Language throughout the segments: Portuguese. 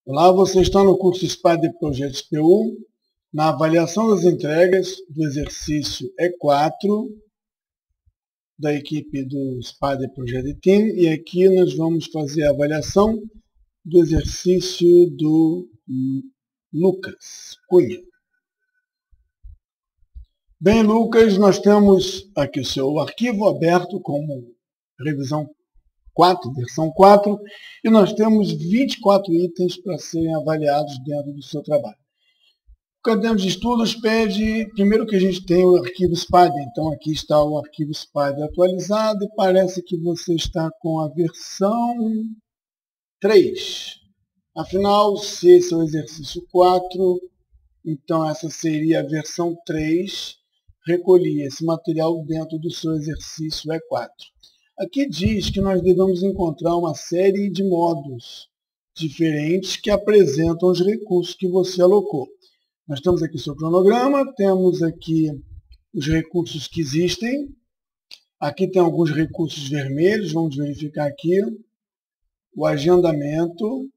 Olá, você está no curso Spider Projetos PU, na avaliação das entregas do exercício E4 da equipe do Spider Project Team, e aqui nós vamos fazer a avaliação do exercício do Lucas Cunha. Bem, Lucas, nós temos aqui o seu arquivo aberto como revisão 4, versão 4, e nós temos 24 itens para serem avaliados dentro do seu trabalho. O caderno de estudos pede, primeiro que a gente tem o arquivo Spider, então aqui está o arquivo Spider atualizado e parece que você está com a versão 3. Afinal, se esse é o exercício 4, então essa seria a versão 3, recolhi esse material dentro do seu exercício E4. Aqui diz que nós devemos encontrar uma série de modos diferentes que apresentam os recursos que você alocou. Nós temos aqui o seu cronograma, temos aqui os recursos que existem. Aqui tem alguns recursos vermelhos, vamos verificar aqui. O agendamento.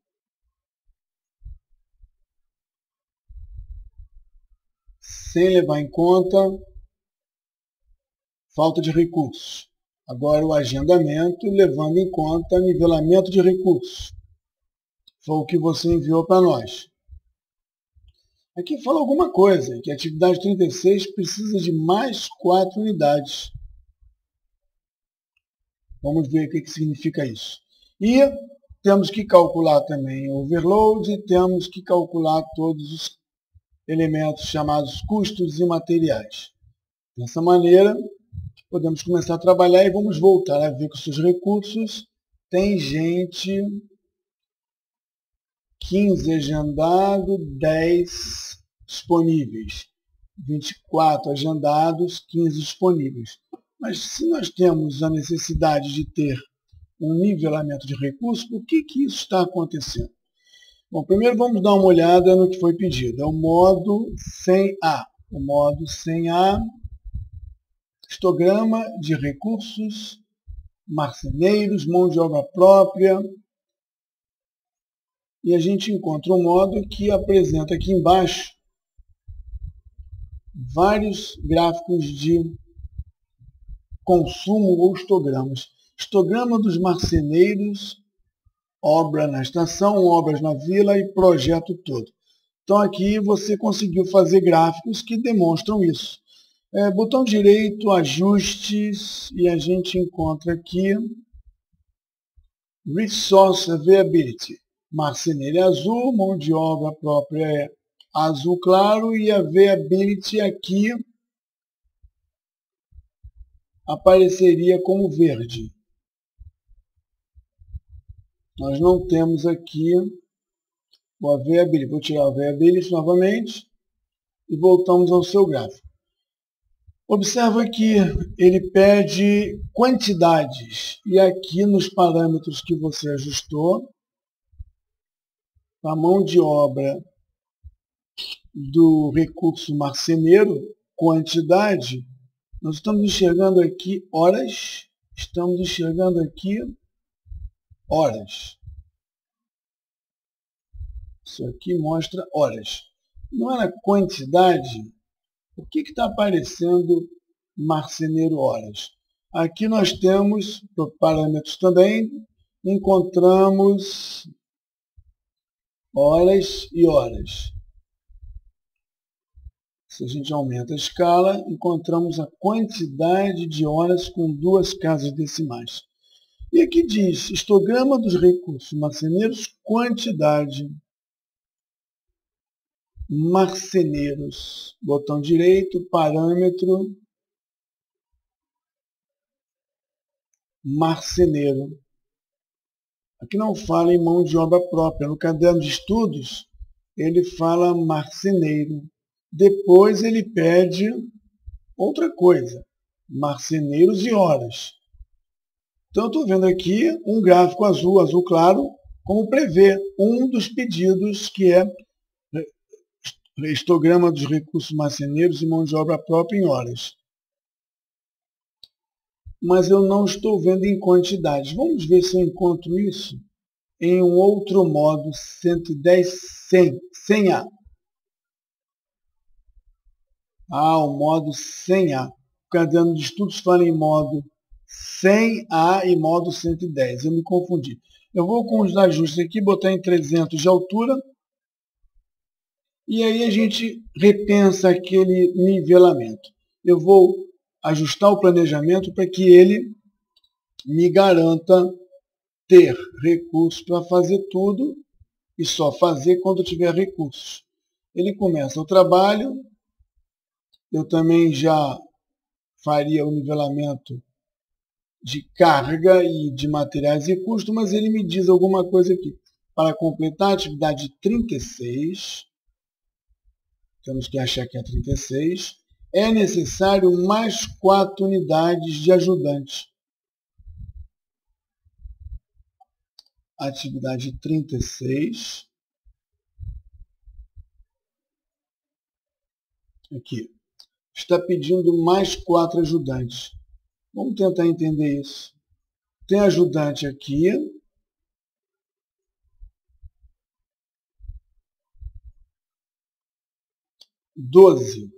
Sem levar em conta falta de recursos. Agora o agendamento, levando em conta nivelamento de recursos. Foi o que você enviou para nós. Aqui fala alguma coisa, que a atividade 36 precisa de mais 4 unidades. Vamos ver o que significa isso. E temos que calcular também o overload e temos que calcular todos os elementos chamados custos e materiais. Dessa maneira, podemos começar a trabalhar e vamos voltar a ver que os seus recursos tem gente 15 agendado, 10 disponíveis, 24 agendados, 15 disponíveis. Mas se nós temos a necessidade de ter um nivelamento de recursos, por que isso está acontecendo? Bom, primeiro vamos dar uma olhada no que foi pedido. É o modo 100A. O modo 100A, histograma de recursos, marceneiros, mão de obra própria. E a gente encontra um modo que apresenta aqui embaixo vários gráficos de consumo ou histogramas. Histograma dos marceneiros, obra na estação, obras na vila e projeto todo. Então aqui você conseguiu fazer gráficos que demonstram isso. Botão direito, ajustes, e a gente encontra aqui Resource Availability. Marceneiro é azul, mão de obra própria é azul claro e a Availability aqui apareceria como verde. Nós não temos aqui o Availability. Vou tirar o Availability novamente e voltamos ao seu gráfico. Observa que ele pede quantidades e aqui nos parâmetros que você ajustou, a mão de obra do recurso marceneiro, quantidade, nós estamos enxergando aqui horas, estamos enxergando aqui horas. Isso aqui mostra horas. Não era quantidade? Por que está aparecendo marceneiro horas? Aqui nós temos parâmetros também, encontramos horas e horas. Se a gente aumenta a escala, encontramos a quantidade de horas com 2 casas decimais. E aqui diz, histograma dos recursos marceneiros, quantidade, marceneiros, botão direito, parâmetro, marceneiro. Aqui não fala em mão de obra própria. No caderno de estudos, ele fala marceneiro. Depois ele pede outra coisa, marceneiros e horas. Então eu estou vendo aqui um gráfico azul, azul claro, como prevê um dos pedidos que é histograma dos recursos marceneiros e mão de obra própria em horas. Mas eu não estou vendo em quantidades. Vamos ver se eu encontro isso. em um outro modo 110 A. O modo 100A. O caderno de estudos fala em modo 100A e modo 110. Eu me confundi. Eu vou com os ajustes aqui, botar em 300 de altura. E aí a gente repensa aquele nivelamento. Eu vou ajustar o planejamento para que ele me garanta ter recursos para fazer tudo e só fazer quando tiver recursos. Ele começa o trabalho, eu também já faria o nivelamento de carga e de materiais e custos, mas ele me diz alguma coisa aqui. Para completar a atividade 36, temos que achar que é 36, é necessário mais 4 unidades de ajudantes. Atividade 36. Aqui. Está pedindo mais 4 ajudantes. Vamos tentar entender isso. Tem ajudante aqui. Doze.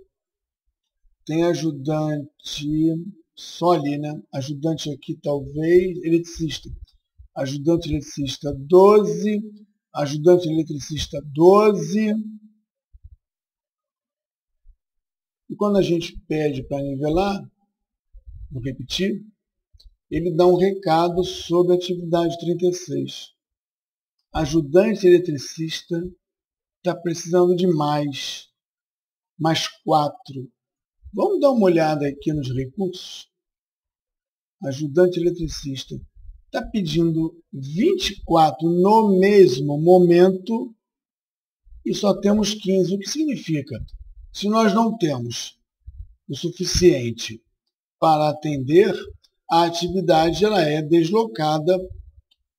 Tem ajudante só ali, né? Ajudante aqui, talvez, eletricista. Ajudante eletricista 12. Ajudante eletricista 12. E quando a gente pede para nivelar, vou repetir, ele dá um recado sobre a atividade 36. Ajudante eletricista está precisando de mais 4. Vamos dar uma olhada aqui nos recursos. Ajudante eletricista está pedindo 24 no mesmo momento e só temos 15. O que significa? Se nós não temos o suficiente para atender, a atividade ela é deslocada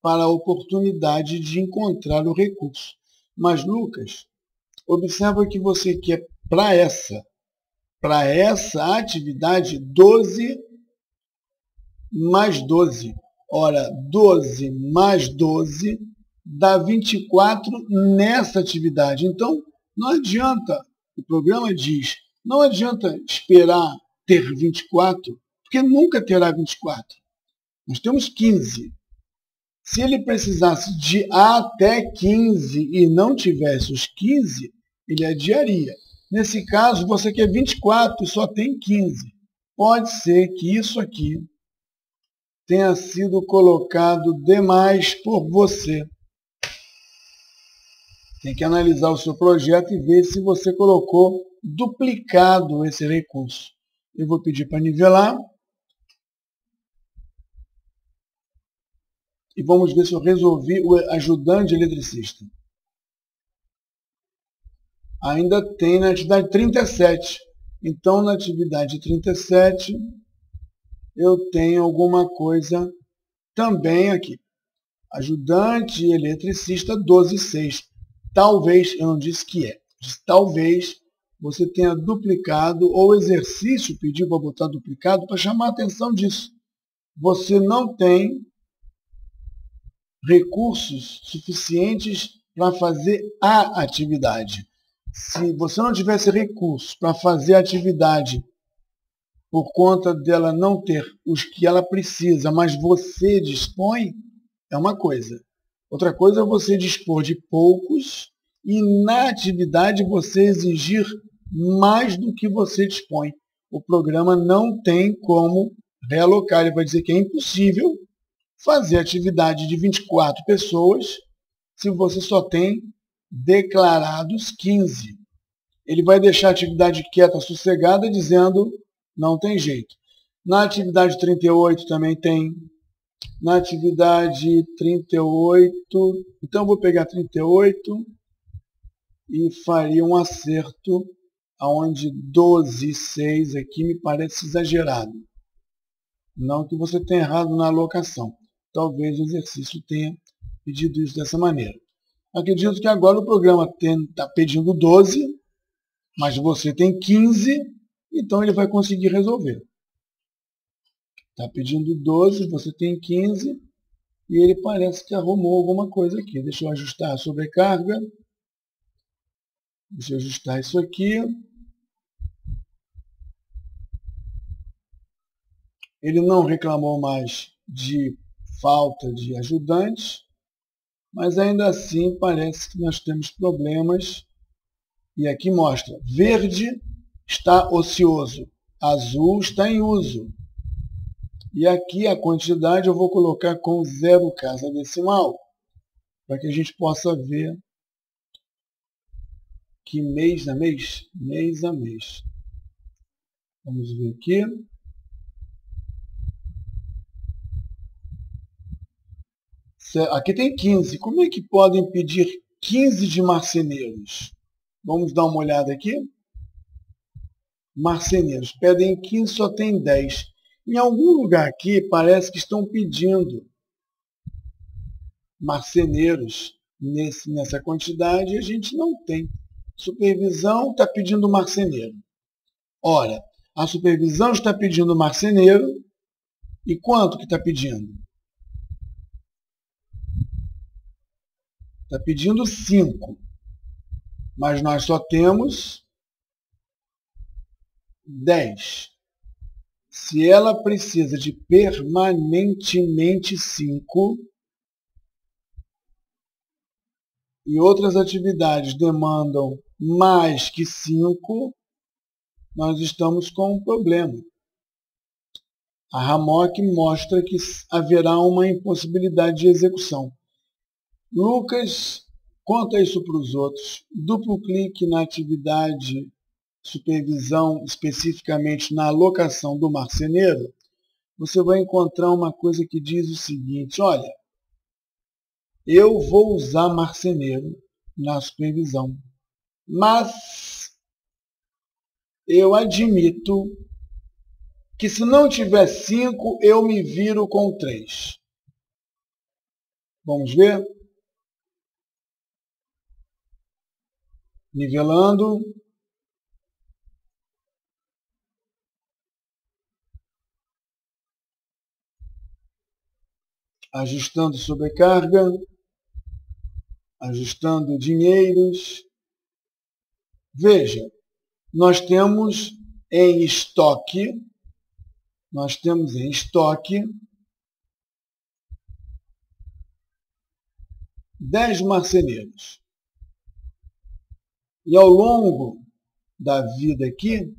para a oportunidade de encontrar o recurso. Mas, Lucas, observa que você quer para essa atividade 12 mais 12. Ora, 12 mais 12 dá 24 nessa atividade. Então, não adianta, o programa diz, não adianta esperar ter 24, porque nunca terá 24. Nós temos 15. Se ele precisasse de até 15 e não tivesse os 15, ele adiaria. Nesse caso, você quer 24 e só tem 15. Pode ser que isso aqui tenha sido colocado demais por você. Tem que analisar o seu projeto e ver se você colocou duplicado esse recurso. Eu vou pedir para nivelar. E vamos ver se eu resolvi o ajudante eletricista. Ainda tem na atividade 37. Então, na atividade 37, eu tenho alguma coisa também aqui. Ajudante eletricista 12,6. Talvez, eu não disse que é, talvez você tenha duplicado, ou o exercício pediu para botar duplicado, para chamar a atenção disso. Você não tem recursos suficientes para fazer a atividade. Se você não tivesse recursos para fazer a atividade por conta dela não ter os que ela precisa, mas você dispõe, é uma coisa. Outra coisa é você dispor de poucos e na atividade você exigir mais do que você dispõe. O programa não tem como realocar, ele vai dizer que é impossível fazer atividade de 24 pessoas se você só tem declarados 15. Ele vai deixar a atividade quieta, sossegada, dizendo não tem jeito. Na atividade 38 também tem. Na atividade 38, então eu vou pegar 38 e faria um acerto onde 12,6 aqui me parece exagerado. Não que você tenha errado na alocação. Talvez o exercício tenha pedido isso dessa maneira. Acredito que agora o programa está pedindo 12, mas você tem 15, então ele vai conseguir resolver. Está pedindo 12, você tem 15, e ele parece que arrumou alguma coisa aqui. Deixa eu ajustar a sobrecarga. Deixa eu ajustar isso aqui. Ele não reclamou mais de falta de ajudantes, mas ainda assim parece que nós temos problemas. E aqui mostra, verde está ocioso, azul está em uso. E aqui a quantidade eu vou colocar com 0 casa decimal, para que a gente possa ver que mês a mês, mês a mês. Vamos ver aqui. Aqui tem 15. Como é que podem pedir 15 de marceneiros? Vamos dar uma olhada aqui. Marceneiros. Pedem 15, só tem 10. Em algum lugar aqui parece que estão pedindo marceneiros nessa quantidade e a gente não tem. Supervisão está pedindo marceneiro. Ora, a supervisão está pedindo marceneiro e quanto que está pedindo? Está pedindo 5, mas nós só temos 10. Se ela precisa de permanentemente 5 e outras atividades demandam mais que 5, nós estamos com um problema. A RAMOC mostra que haverá uma impossibilidade de execução. Lucas, conta isso para os outros. Duplo clique na atividade supervisão, especificamente na alocação do marceneiro, você vai encontrar uma coisa que diz o seguinte, olha, eu vou usar marceneiro na supervisão, mas eu admito que se não tiver 5, eu me viro com 3. Vamos ver? Nivelando. Ajustando sobrecarga. Ajustando dinheiros. Veja, nós temos em estoque 10 marceneiros. E ao longo da vida aqui,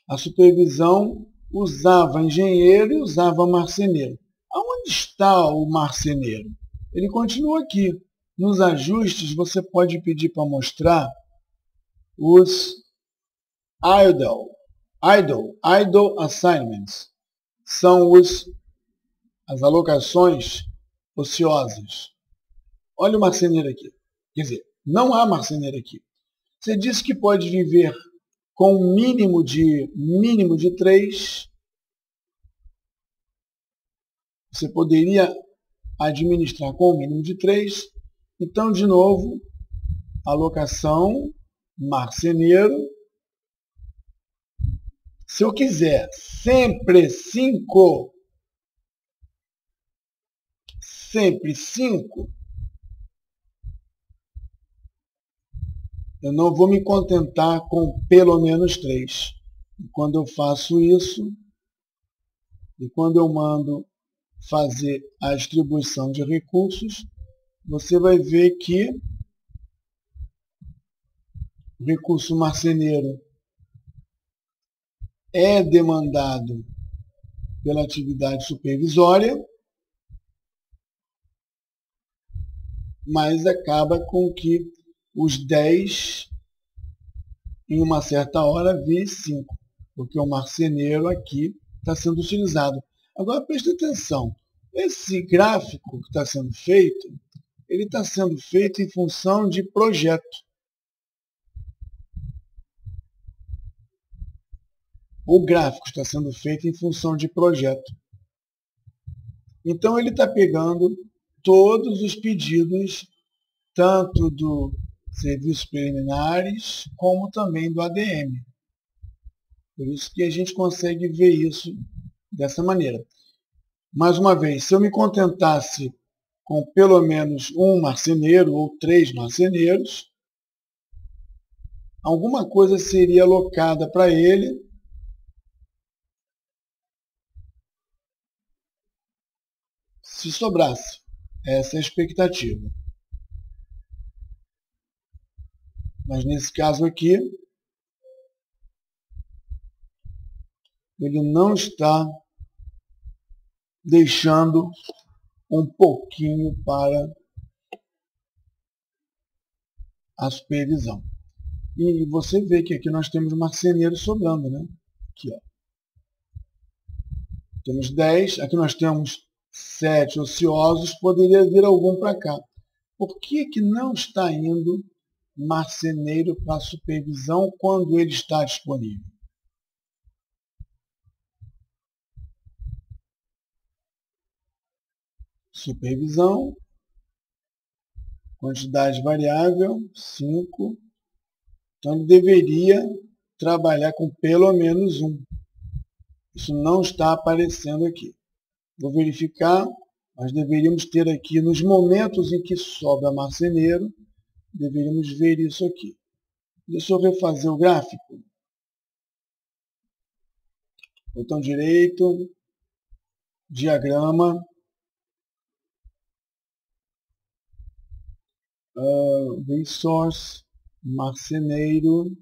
a supervisão usava engenheiro e usava marceneiro. Aonde está o marceneiro? Ele continua aqui. Nos ajustes, você pode pedir para mostrar os idle assignments. São as alocações ociosas. Olha o marceneiro aqui. Quer dizer, não há marceneiro aqui. Você disse que pode viver com um mínimo de 3. Você poderia administrar com um mínimo de 3. Então, de novo, alocação, marceneiro. Se eu quiser sempre 5, eu não vou me contentar com pelo menos 3. E quando eu faço isso, e quando eu mando fazer a distribuição de recursos, você vai ver que o recurso marceneiro é demandado pela atividade supervisória, mas acaba com que os 10, em uma certa hora, vire 5, porque o marceneiro aqui está sendo utilizado. Agora, preste atenção, esse gráfico que está sendo feito, ele está sendo feito em função de projeto. O gráfico está sendo feito em função de projeto. Então, ele está pegando todos os pedidos, tanto do serviços preliminares, como também do ADM. Por isso que a gente consegue ver isso dessa maneira. Mais uma vez, se eu me contentasse com pelo menos um marceneiro ou 3 marceneiros, alguma coisa seria alocada para ele se sobrasse. Essa é a expectativa. Mas nesse caso aqui, ele não está deixando um pouquinho para a supervisão. E você vê que aqui nós temos marceneiros sobrando, né? Aqui, ó. Temos 10, aqui nós temos 7 ociosos, poderia vir algum para cá. Por que que não está indo marceneiro para a supervisão quando ele está disponível? Supervisão, quantidade variável, 5. Então, ele deveria trabalhar com pelo menos 1. Isso não está aparecendo aqui. Vou verificar, nós deveríamos ter aqui, nos momentos em que sobra marceneiro, deveríamos ver isso aqui. Deixa eu refazer o gráfico. Botão direito, diagrama, resource, marceneiro.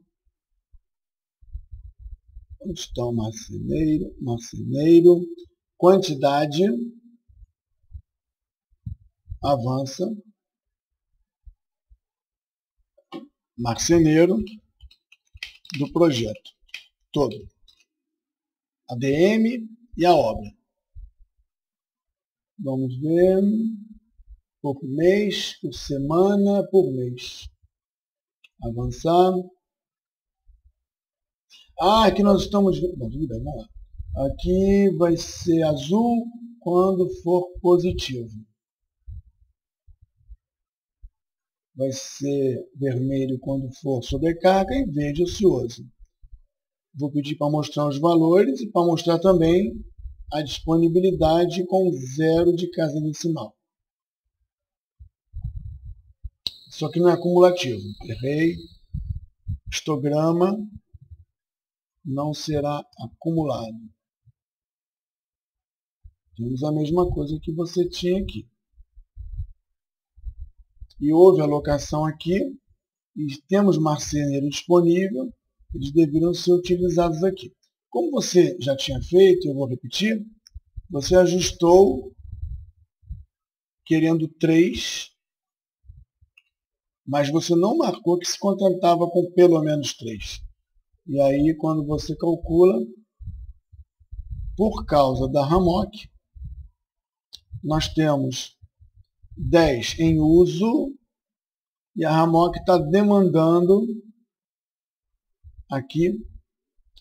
Onde está o marceneiro? Marceneiro, quantidade, avança, marceneiro do projeto todo, ADM e a obra. Vamos ver, por mês, por semana, por mês. Avançar. Aqui nós estamos vendo. Bom, tudo bem, vamos lá. Aqui vai ser azul quando for positivo. Vai ser vermelho quando for sobrecarga e verde ocioso. Vou pedir para mostrar os valores e para mostrar também a disponibilidade com 0 de casa decimal. Isso aqui não é acumulativo. Errei. Histograma não será acumulado. Temos a mesma coisa que você tinha aqui. E houve alocação aqui, e temos marceneiro disponível, eles deveriam ser utilizados aqui. Como você já tinha feito, eu vou repetir, você ajustou querendo 3, mas você não marcou que se contentava com pelo menos 3. E aí, quando você calcula, por causa da RAMOC, nós temos 10 em uso e a RAMOC está demandando aqui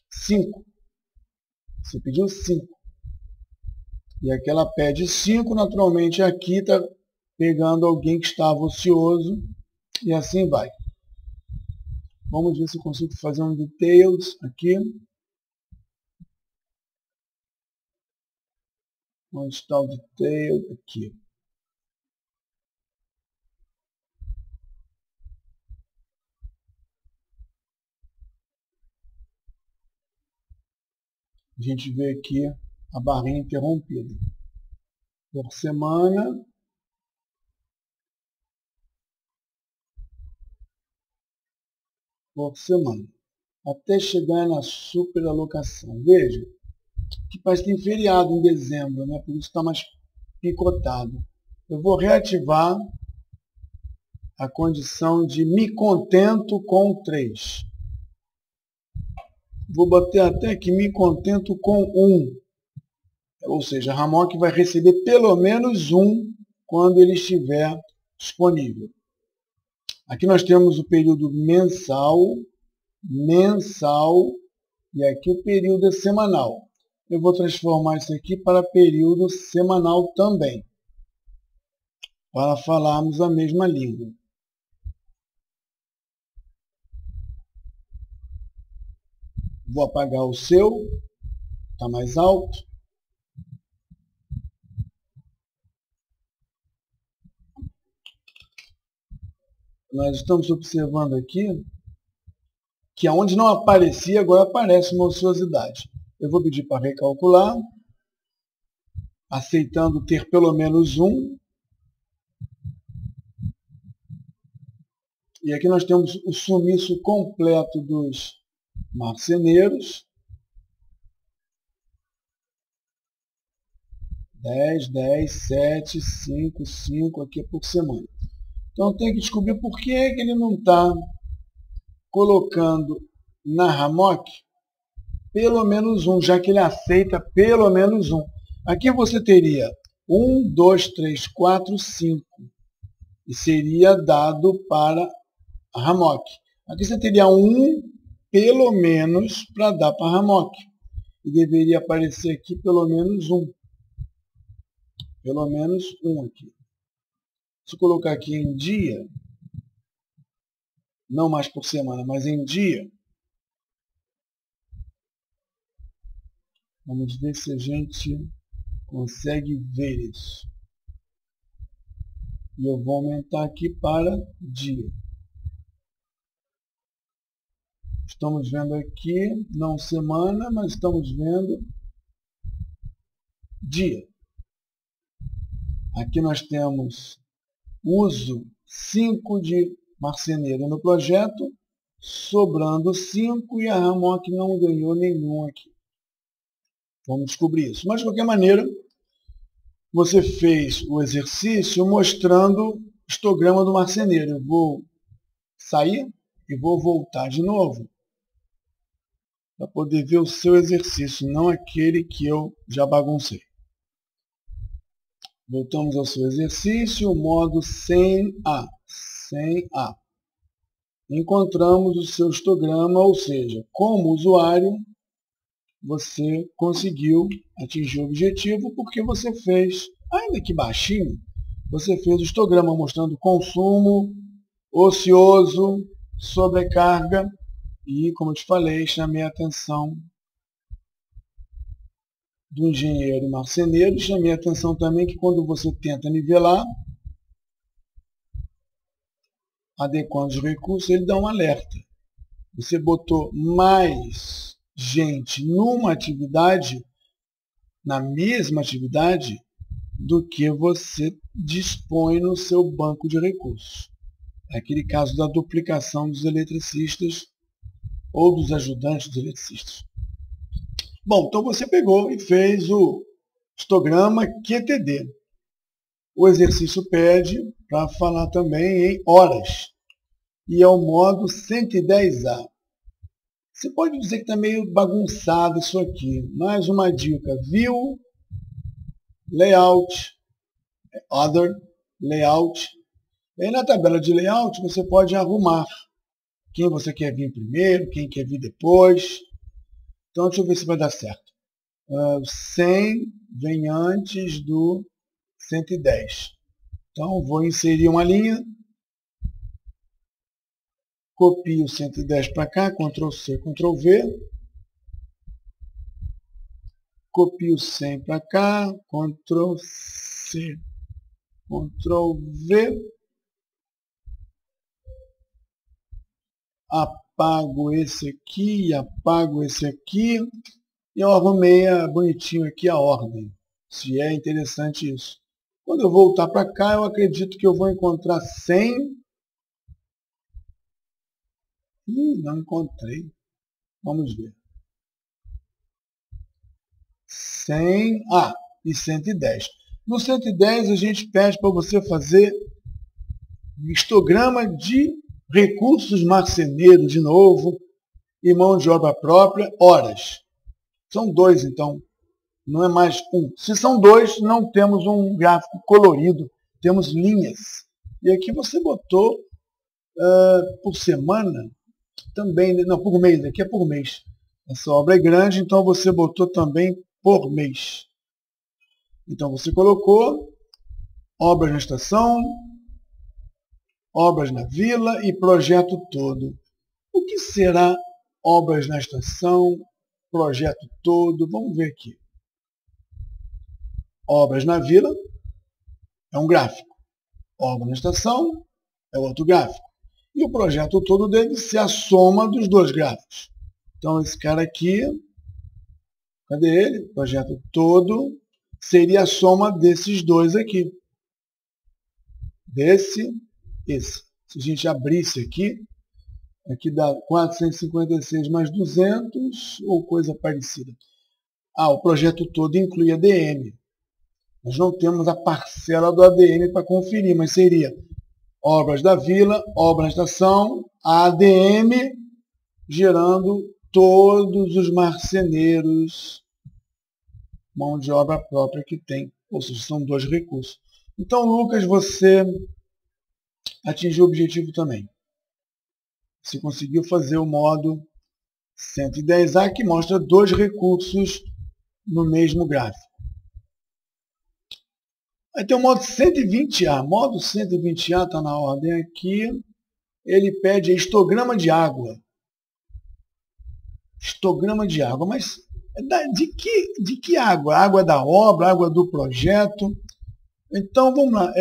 5. Você pediu 5. E aqui ela pede 5, naturalmente aqui está pegando alguém que estava ocioso e assim vai. Vamos ver se eu consigo fazer um details aqui. Onde está o detail? Aqui. A gente vê aqui a barrinha interrompida. Por semana. Por semana. Até chegar na superalocação. Veja que parece que tem feriado em dezembro, né? Por isso está mais picotado. Eu vou reativar a condição de me contento com 3. Vou botar até que me contento com 1. Ou seja, a RAMOC vai receber pelo menos 1 quando ele estiver disponível. Aqui nós temos o período mensal, e aqui o período semanal. Eu vou transformar isso aqui para período semanal também, para falarmos a mesma língua. Vou apagar o seu, está mais alto. nós estamos observando aqui que aonde não aparecia, agora aparece uma ociosidade. Eu vou pedir para recalcular, aceitando ter pelo menos um. E aqui nós temos o sumiço completo dos marceneiros. 10, 10, 7, 5, 5 aqui por semana. Então tem que descobrir por que ele não está colocando na Hammock pelo menos um, já que ele aceita pelo menos um. Aqui você teria 1, 2, 3, 4, 5. E seria dado para a Hammock. Aqui você teria um pelo menos para dar para a Hammock. E deveria aparecer aqui pelo menos um. Pelo menos um aqui. Se eu colocar aqui em dia, não mais por semana, mas em dia, vamos ver se a gente consegue ver isso. E eu vou aumentar aqui para dia. Estamos vendo aqui, não semana, mas estamos vendo dia. Aqui nós temos uso 5 de marceneiro no projeto, sobrando 5 e a Hammock não ganhou nenhum aqui. Vamos descobrir isso. Mas, de qualquer maneira, você fez o exercício mostrando o histograma do marceneiro. Eu vou sair e vou voltar de novo para poder ver o seu exercício, não aquele que eu já baguncei. Voltamos ao seu exercício, modo 100A. 100A. Encontramos o seu histograma, ou seja, como usuário, você conseguiu atingir o objetivo porque você fez, ainda que baixinho, você fez o histograma mostrando consumo, ocioso, sobrecarga e, como eu te falei, chamei a atenção do engenheiro marceneiro. Chamei a atenção também que quando você tenta nivelar, adequando os recursos, ele dá um alerta. Você botou mais gente numa atividade, na mesma atividade, do que você dispõe no seu banco de recursos. É aquele caso da duplicação dos eletricistas ou dos ajudantes dos eletricistas. Bom, então você pegou e fez o histograma QTD. O exercício pede para falar também em horas. E é o modo 110A. Você pode dizer que está meio bagunçado isso aqui. Mais uma dica. View, Layout, Other, Layout. E aí na tabela de Layout você pode arrumar quem você quer vir primeiro, quem quer vir depois. Então deixa eu ver se vai dar certo. 100 vem antes do 110. Então vou inserir uma linha. Copio o 110 para cá, Ctrl C, Ctrl V. Copio o 100 para cá, Ctrl C, Ctrl V. Apago esse aqui, apago esse aqui. E eu arrumei bonitinho aqui a ordem. Se é interessante isso. Quando eu voltar para cá, eu acredito que eu vou encontrar 100. Não encontrei. Vamos ver. 100. E 110. No 110, a gente pede para você fazer histograma de recursos marceneiros, de novo, e mão de obra própria, horas. São 2, então. Não é mais 1. Se são 2, não temos um gráfico colorido. Temos linhas. E aqui você botou por semana. Também, não, por mês, aqui é por mês. Essa obra é grande, então você botou também por mês. Então você colocou obras na estação, obras na vila e projeto todo. O que será obras na estação, projeto todo? Vamos ver aqui. Obras na vila é um gráfico. Obra na estação é outro gráfico. E o projeto todo deve ser a soma dos dois gráficos. Então, esse cara aqui, cadê ele? O projeto todo seria a soma desses dois aqui. Esse. Se a gente abrisse aqui dá 456 mais 200 ou coisa parecida. O projeto todo inclui ADM. Nós não temos a parcela do ADM para conferir, mas seria obras da vila, obras da ação, a ADM gerando todos os marceneiros, mão de obra própria que tem. Ou seja, são dois recursos. Então, Lucas, você atingiu o objetivo também. Você conseguiu fazer o modo 110A, que mostra dois recursos no mesmo gráfico. Aí tem o modo 120A. Modo 120A está na ordem aqui. Ele pede histograma de água. Histograma de água. Mas de que água? Água da obra, água do projeto. Então, vamos lá.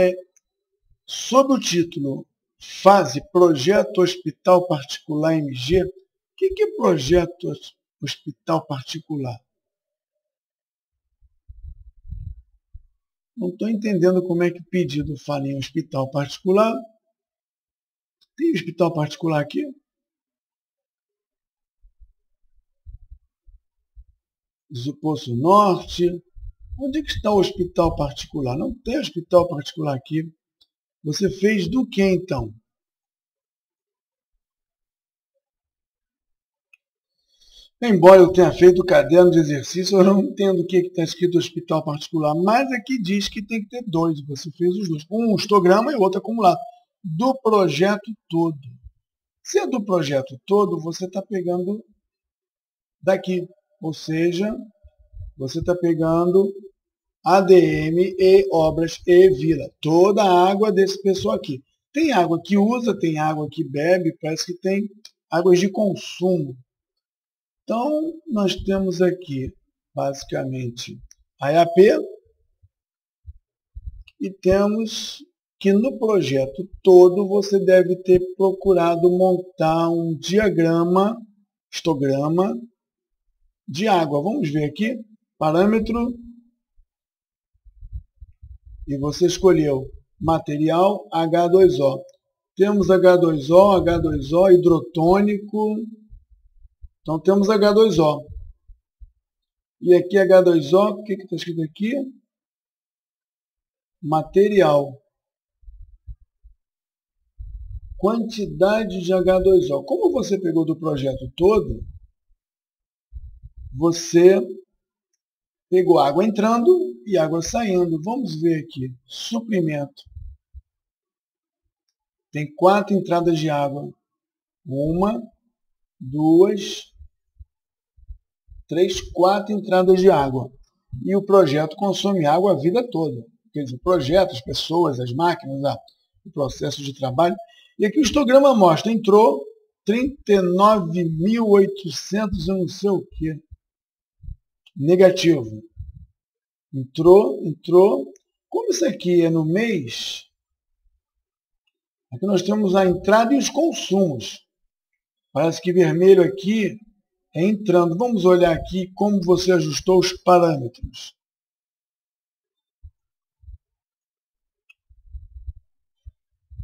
Sob o título Fase Projeto Hospital Particular MG, o que é projeto hospital particular? Não estou entendendo como é que o pedido fala em hospital particular. Tem hospital particular aqui? Poço Norte. Onde é que está o hospital particular? Não tem hospital particular aqui. Você fez do que, então? Embora eu tenha feito o caderno de exercício, eu não entendo o que está escrito hospital particular, mas aqui diz que tem que ter dois. Você fez os dois. Um histograma e o outro acumulado. Do projeto todo. Se é do projeto todo, você está pegando daqui. Ou seja, você está pegando ADM e obras e vila. Toda a água desse pessoal aqui. Tem água que usa, tem água que bebe, parece que tem águas de consumo. Então, nós temos aqui, basicamente, a EAP e temos que no projeto todo você deve ter procurado montar um diagrama, histograma de água. Vamos ver aqui, parâmetro, e você escolheu material H2O. Temos H2O, hidrotônico. Então, temos H2O. E aqui H2O, o que está escrito aqui? Material. Quantidade de H2O. Como você pegou do projeto todo, você pegou água entrando e água saindo. Vamos ver aqui. Suprimento. Tem 4 entradas de água. 1, 2, 3, 4 entradas de água. E o projeto consome água a vida toda. Quer dizer, o projeto, as pessoas, as máquinas, o processo de trabalho. E aqui o histograma mostra, entrou 39.800 e não sei o quê. Negativo. Entrou. Como isso aqui é no mês, aqui nós temos a entrada e os consumos. Parece que vermelho aqui é entrando. Vamos olhar aqui como você ajustou os parâmetros.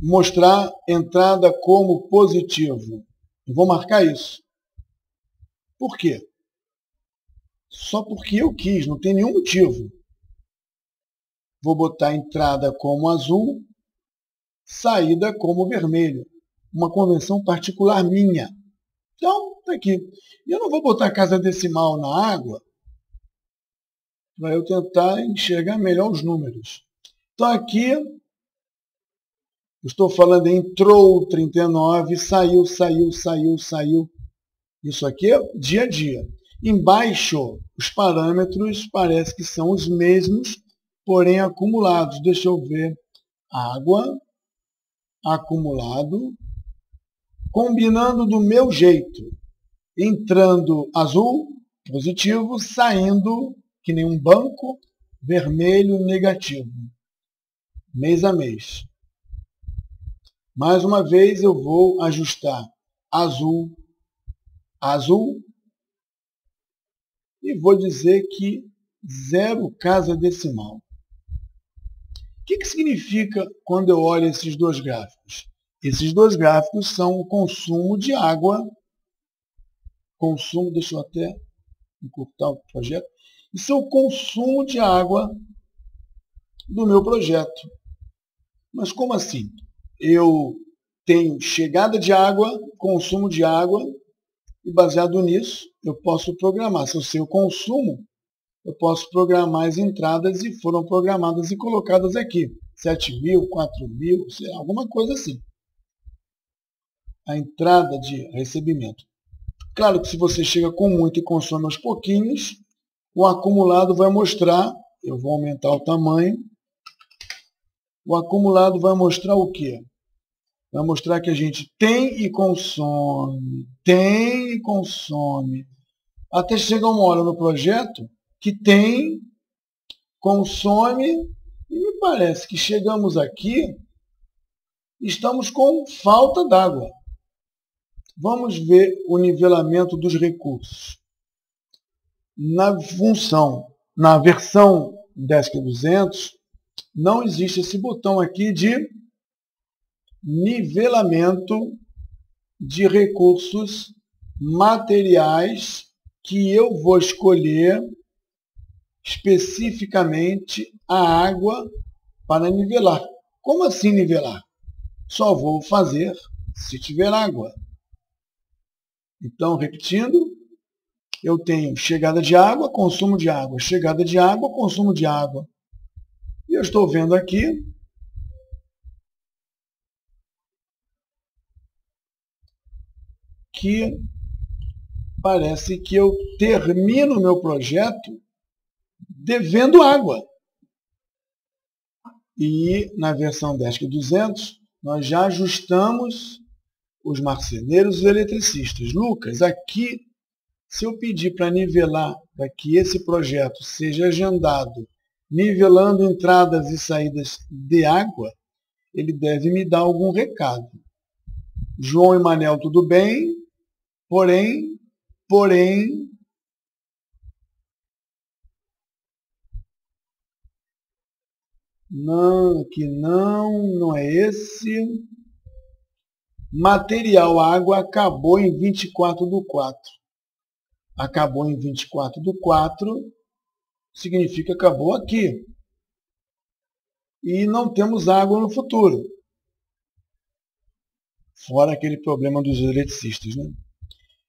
Mostrar entrada como positivo. Eu vou marcar isso. Por quê? Só porque eu quis, não tem nenhum motivo. Vou botar entrada como azul, saída como vermelho. Uma convenção particular minha. Então, está aqui. E eu não vou botar casa decimal na água para eu tentar enxergar melhor os números. Então, aqui, eu estou falando entrou 39, saiu. Isso aqui é dia a dia. Embaixo, os parâmetros parece que são os mesmos, porém acumulados. Deixa eu ver. Água, acumulado, combinando do meu jeito. Entrando azul, positivo, saindo, que nem um banco, vermelho, negativo. Mês a mês. Mais uma vez eu vou ajustar azul, azul, e vou dizer que 0 casa decimal. O que significa quando eu olho esses dois gráficos? Esses dois gráficos são o consumo de água, deixa eu até encurtar o projeto, isso é o consumo de água do meu projeto. Mas como assim? Eu tenho chegada de água, consumo de água, e baseado nisso, eu posso programar. Se eu sei o consumo, eu posso programar as entradas e foram programadas e colocadas aqui. 7.000, 4.000, sei lá, alguma coisa assim. A entrada de recebimento. Claro que se você chega com muito e consome aos pouquinhos, o acumulado vai mostrar, eu vou aumentar o tamanho, o acumulado vai mostrar o quê? Vai mostrar que a gente tem e consome, até chegar uma hora no projeto que tem, consome, e me parece que chegamos aqui, estamos com falta d'água. Vamos ver o nivelamento dos recursos. Na versão Desk 200, não existe esse botão aqui de nivelamento de recursos materiais que eu vou escolher especificamente a água para nivelar. Como assim nivelar? Só vou fazer se tiver água. Então, repetindo, eu tenho chegada de água, consumo de água, chegada de água, consumo de água. E eu estou vendo aqui que parece que eu termino o meu projeto devendo água. E na versão Desk 200, nós já ajustamos os marceneiros e os eletricistas. Lucas, aqui, se eu pedir para nivelar, para que esse projeto seja agendado, nivelando entradas e saídas de água, ele deve me dar algum recado. João e Manel, tudo bem, porém, não, aqui não é esse. Material água acabou em 24/4. Acabou em 24/4, significa acabou aqui. E não temos água no futuro. Fora aquele problema dos eletricistas, né?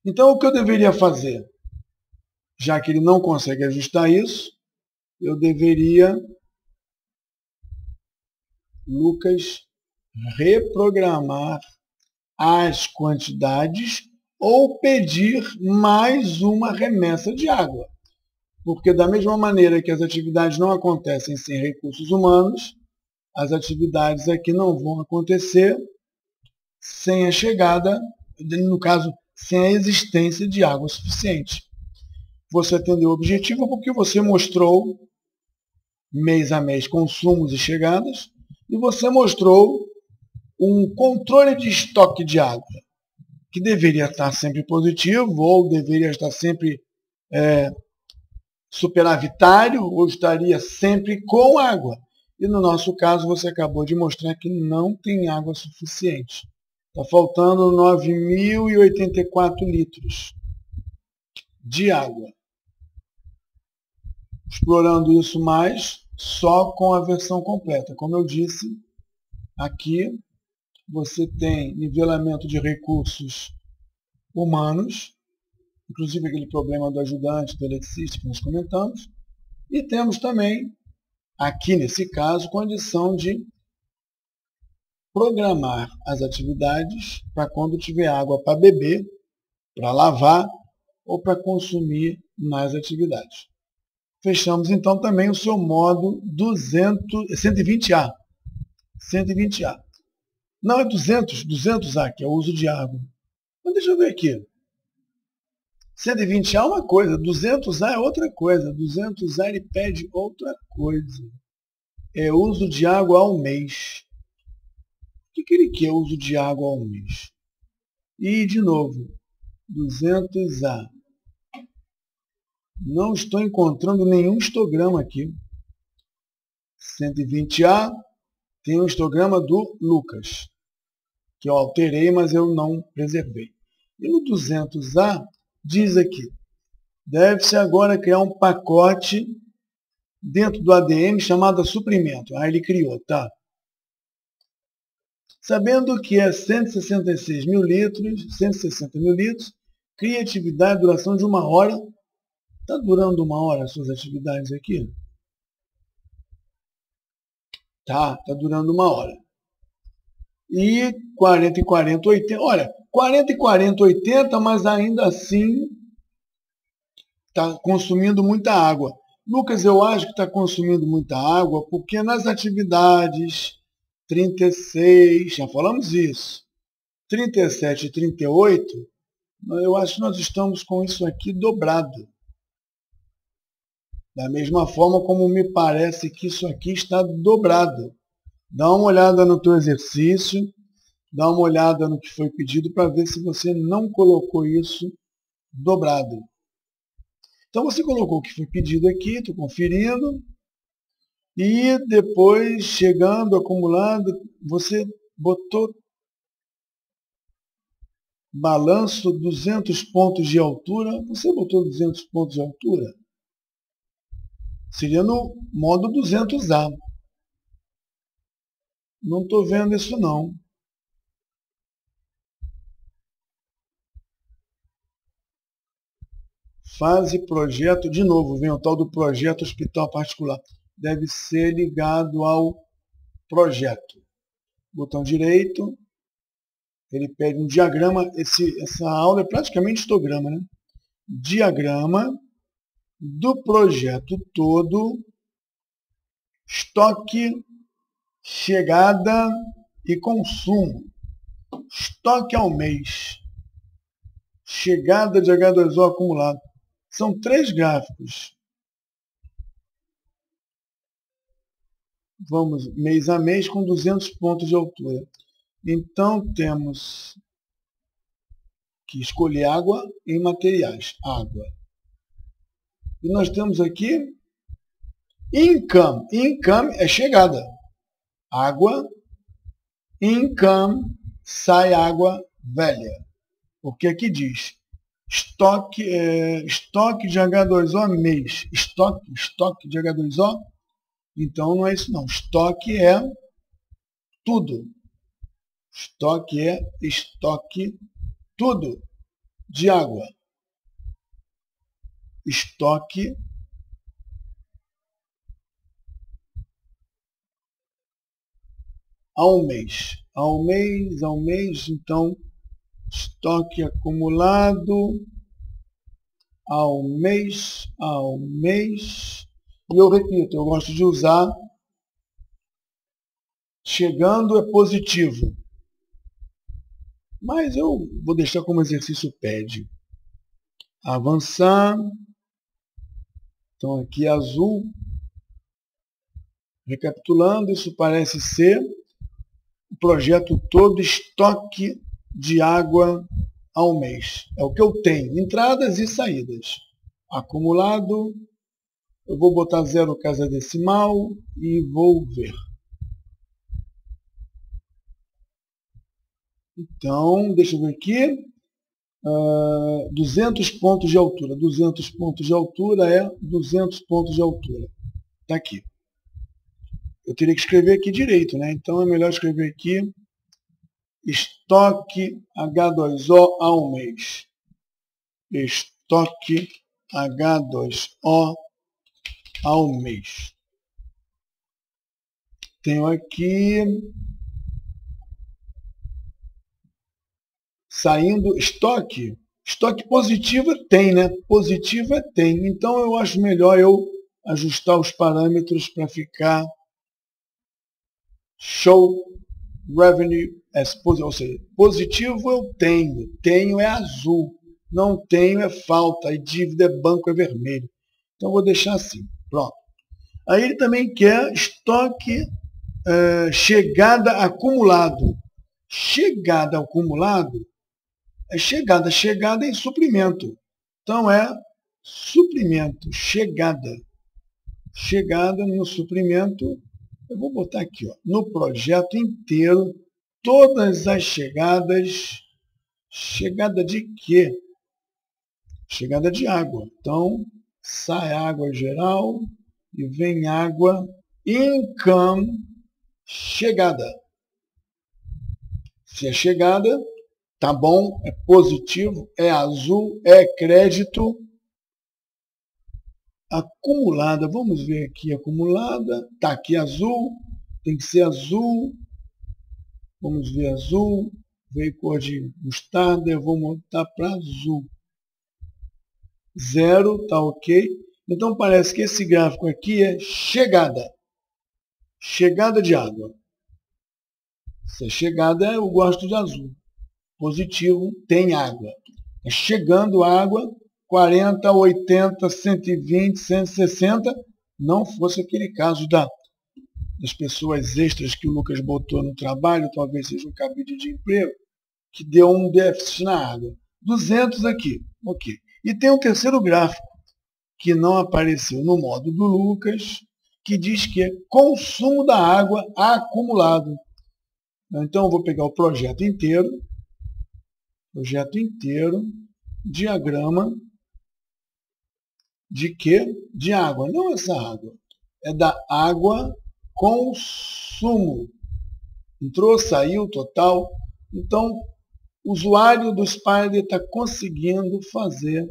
Então, o que eu deveria fazer? Já que ele não consegue ajustar isso, eu deveria, Lucas, reprogramar as quantidades ou pedir mais uma remessa de água. Porque da mesma maneira que as atividades não acontecem sem recursos humanos, as atividades aqui não vão acontecer sem a chegada, no caso, sem a existência de água suficiente. Você atendeu o objetivo porque você mostrou mês a mês consumos e chegadas, e você mostrou um controle de estoque de água, que deveria estar sempre positivo, ou deveria estar sempre superavitário, ou estaria sempre com água. E no nosso caso, você acabou de mostrar que não tem água suficiente. Está faltando 9.084 litros de água. Explorando isso mais, só com a versão completa. Como eu disse, aqui você tem nivelamento de recursos humanos, inclusive aquele problema do ajudante, do eletricista que nós comentamos, e temos também, aqui nesse caso, condição de programar as atividades para quando tiver água para beber, para lavar ou para consumir nas atividades. Fechamos então também o seu modo 120A. 120A. Não, é 200A, que é o uso de água. Mas deixa eu ver aqui. 120A é uma coisa, 200A é outra coisa. 200A ele pede outra coisa. É uso de água ao mês. que ele quer uso de água ao mês? E, de novo, 200A. Não estou encontrando nenhum histograma aqui. 120A tem um histograma do Lucas, que eu alterei, mas eu não preservei. E no 200A, diz aqui, deve-se agora criar um pacote dentro do ADM chamado suprimento. Aí ele criou, tá? Sabendo que é 166 mil litros, 160 mil litros, cria atividade, duração de 1 hora. Está durando 1 hora as suas atividades aqui? Tá durando 1 hora. E 40 e 40, 80. Olha, 40 e 40, 80, mas ainda assim está consumindo muita água. Lucas, eu acho que está consumindo muita água porque nas atividades 36, já falamos isso, 37 e 38, eu acho que nós estamos com isso aqui dobrado. Da mesma forma como me parece que isso aqui está dobrado. Dá uma olhada no teu exercício, dá uma olhada no que foi pedido para ver se você não colocou isso dobrado. Então você colocou o que foi pedido aqui, estou conferindo, e depois, chegando, acumulado, você botou balanço 200 pontos de altura, você botou 200 pontos de altura? Seria no modo 200A. Não estou vendo isso não. Fase projeto, de novo, vem o tal do projeto hospital particular. Deve ser ligado ao projeto. Botão direito, ele pede um diagrama, essa aula é praticamente histograma, né? Diagrama do projeto todo, estoque, chegada e consumo. Estoque ao mês, chegada de H2O acumulado. São 3 gráficos. Vamos mês a mês com 200 pontos de altura. Então temos que escolher água e materiais. Água. E nós temos aqui income. Income é chegada. Água. Income, sai água velha. Porque aqui diz estoque de H2O mês. Estoque de H2O. Então não é isso não. Estoque é tudo. Estoque é estoque tudo de água. Estoque ao mês. Ao mês, então, estoque acumulado ao mês. E eu repito, eu gosto de usar chegando é positivo. Mas eu vou deixar como exercício pede. Avançar. Então aqui azul. Recapitulando, isso parece ser o projeto todo, estoque de água ao mês. É o que eu tenho, entradas e saídas. Acumulado, eu vou botar 0 casa decimal e vou ver. Então, deixa eu ver aqui. 200 pontos de altura. 200 pontos de altura é 200 pontos de altura. Está aqui. Eu teria que escrever aqui direito, né? Então é melhor escrever aqui estoque H2O ao mês. Estoque H2O ao mês. Tenho aqui saindo estoque. Estoque positivo tem, né? Positivo tem. Então eu acho melhor eu ajustar os parâmetros para ficar show revenue as positive, ou seja, positivo eu tenho é azul, não tenho é falta, e dívida é banco é vermelho. Então eu vou deixar assim, pronto. Aí ele também quer estoque chegada acumulado. Chegada ao acumulado é chegada. Chegada em suprimento. Então, é suprimento, chegada. Chegada no suprimento, eu vou botar aqui, ó, no projeto inteiro, todas as chegadas. Chegada de quê? Chegada de água. Então, sai água geral e vem água, income, chegada. Se é chegada, tá bom, é positivo, é azul, é crédito. Acumulada, vamos ver aqui, acumulada, tá aqui azul, tem que ser azul. Vamos ver azul, veio cor de mostarda, eu vou montar para azul. 0, tá ok. Então parece que esse gráfico aqui é chegada. Chegada de água. Se é chegada, eu gosto de azul. Positivo, tem água. É chegando água, 40, 80, 120, 160. Não fosse aquele caso das pessoas extras que o Lucas botou no trabalho, talvez seja um cabide de emprego, que deu um déficit na água. 200 aqui, ok. E tem um terceiro gráfico, que não apareceu no módulo do Lucas, que diz que é consumo da água acumulado. Então, eu vou pegar o projeto inteiro, diagrama de quê? De água. Não essa água. É da água consumo. Entrou, saiu, total. Então, o usuário do Spider está conseguindo fazer.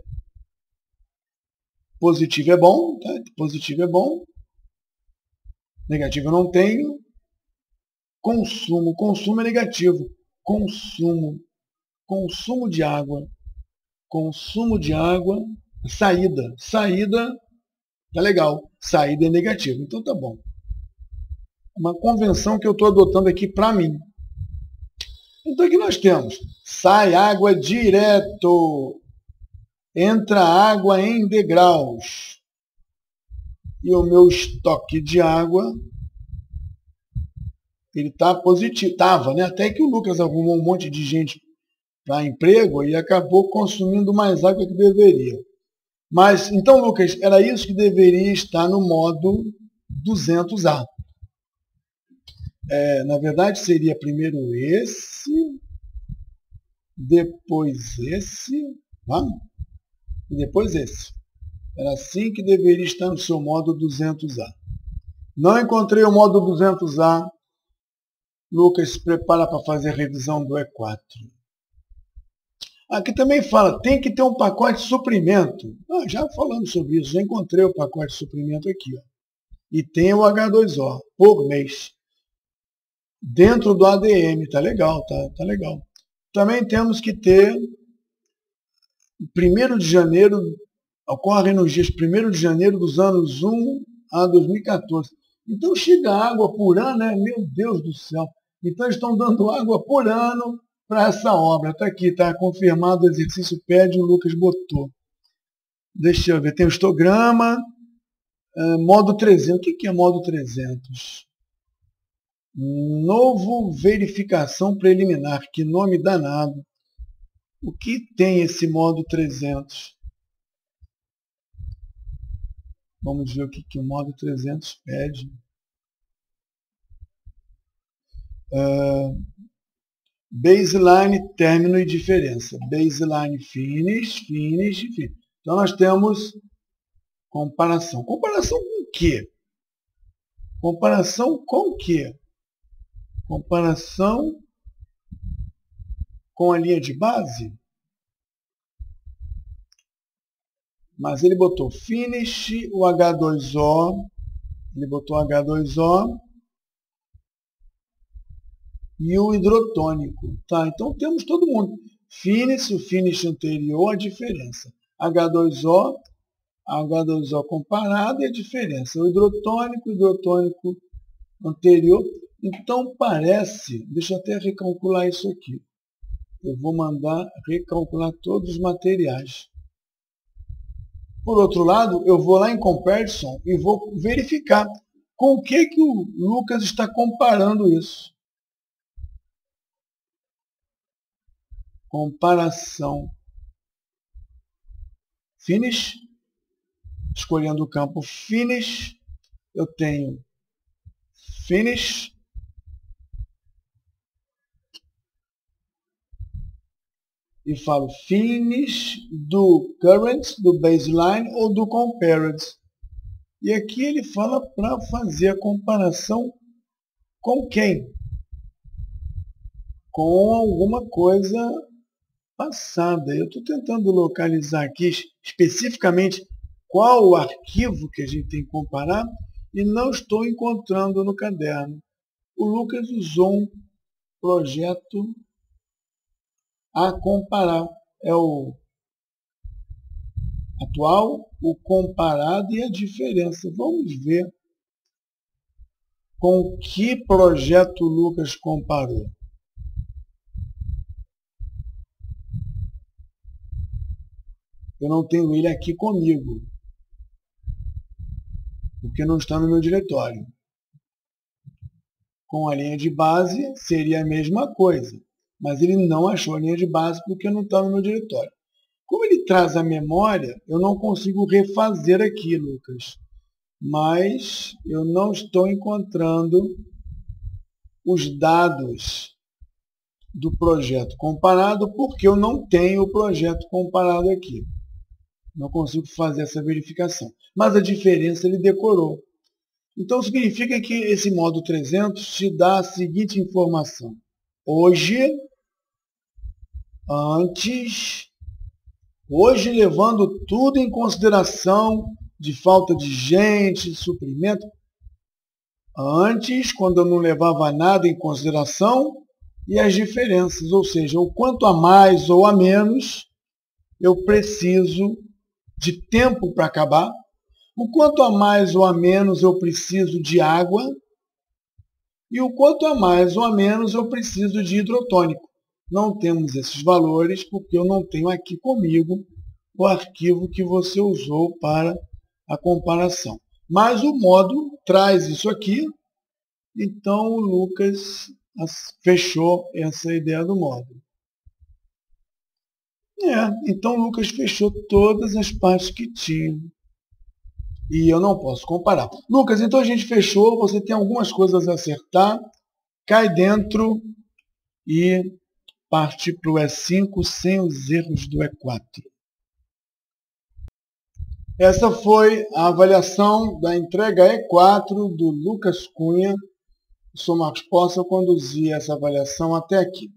Positivo é bom, tá? Positivo é bom. Negativo eu não tenho. Consumo. Consumo é negativo. Consumo. Consumo de água. Consumo de água. Saída. Saída tá legal. Saída é negativo. Então tá bom. Uma convenção que eu estou adotando aqui para mim. Então aqui nós temos. Sai água direto. Entra água em degraus. E o meu estoque de água, ele está positivo. Estava, né? Até que o Lucas arrumou um monte de gente para emprego e acabou consumindo mais água que deveria. Mas, então, Lucas, era isso que deveria estar no modo 200A. Na verdade, seria primeiro esse, depois esse, e depois esse. Era assim que deveria estar no seu modo 200A. Não encontrei o modo 200A. Lucas se prepara para fazer a revisão do E4. Aqui também fala, tem que ter um pacote de suprimento. Já falamos sobre isso, já encontrei o pacote de suprimento aqui. Ó. E tem o H2O por mês. Dentro do ADM, tá legal, tá legal. Também temos que ter 1º de janeiro, ocorre nos dias 1º de janeiro dos anos 1 a 2014. Então chega água por ano, né? Meu Deus do céu. Então eles estão dando água por ano para essa obra. Está aqui, está confirmado o exercício PED, o Lucas botou. Deixa eu ver, tem o histograma, modo 300. O que é modo 300? Novo verificação preliminar. Que nome danado. O que tem esse modo 300? Vamos ver o que o modo 300 pede. Baseline, término e diferença. Baseline, finish, finish. Então nós temos comparação. Comparação com o quê? Comparação com o quê? Comparação com a linha de base? Mas ele botou finish, o H2O, ele botou H2O e o hidrotônico. Tá, então temos todo mundo. Finish, o finish anterior, a diferença. H2O comparado e a diferença. O hidrotônico anterior. Então parece, deixa eu até recalcular isso aqui. Eu vou mandar recalcular todos os materiais. Por outro lado, eu vou lá em Comparison e vou verificar com o que o Lucas está comparando isso. comparação finish, escolhendo o campo finish, eu tenho finish, e falo finish do current, do baseline ou do compared. E aqui ele fala para fazer a comparação com quem? Com alguma coisa passada. Eu estou tentando localizar aqui especificamente qual o arquivo que a gente tem que comparar e não estou encontrando no caderno. O Lucas usou um projeto a comparar. É o atual, o comparado e a diferença. Vamos ver com que projeto o Lucas comparou. Eu não tenho ele aqui comigo, porque não está no meu diretório. Com a linha de base seria a mesma coisa, mas ele não achou a linha de base porque não está no meu diretório. Como ele traz a memória, eu não consigo refazer aqui, Lucas. Mas eu não estou encontrando os dados do projeto comparado porque eu não tenho o projeto comparado aqui. Não consigo fazer essa verificação. Mas a diferença ele decorou. Então significa que esse módulo 300 te dá a seguinte informação. Hoje, levando tudo em consideração de falta de gente, suprimento. Antes, quando eu não levava nada em consideração, e as diferenças, ou seja, o quanto a mais ou a menos eu preciso de tempo para acabar, o quanto a mais ou a menos eu preciso de água, e o quanto a mais ou a menos eu preciso de hidrotônico. Não temos esses valores porque eu não tenho aqui comigo o arquivo que você usou para a comparação. Mas o módulo traz isso aqui, então o Lucas fechou essa ideia do módulo. Então o Lucas fechou todas as partes que tinha. E eu não posso comparar. Lucas, então a gente fechou, você tem algumas coisas a acertar, cai dentro e parte para o E5 sem os erros do E4. Essa foi a avaliação da entrega E4 do Lucas Cunha. Eu sou Marcos Poça, eu conduzi essa avaliação até aqui.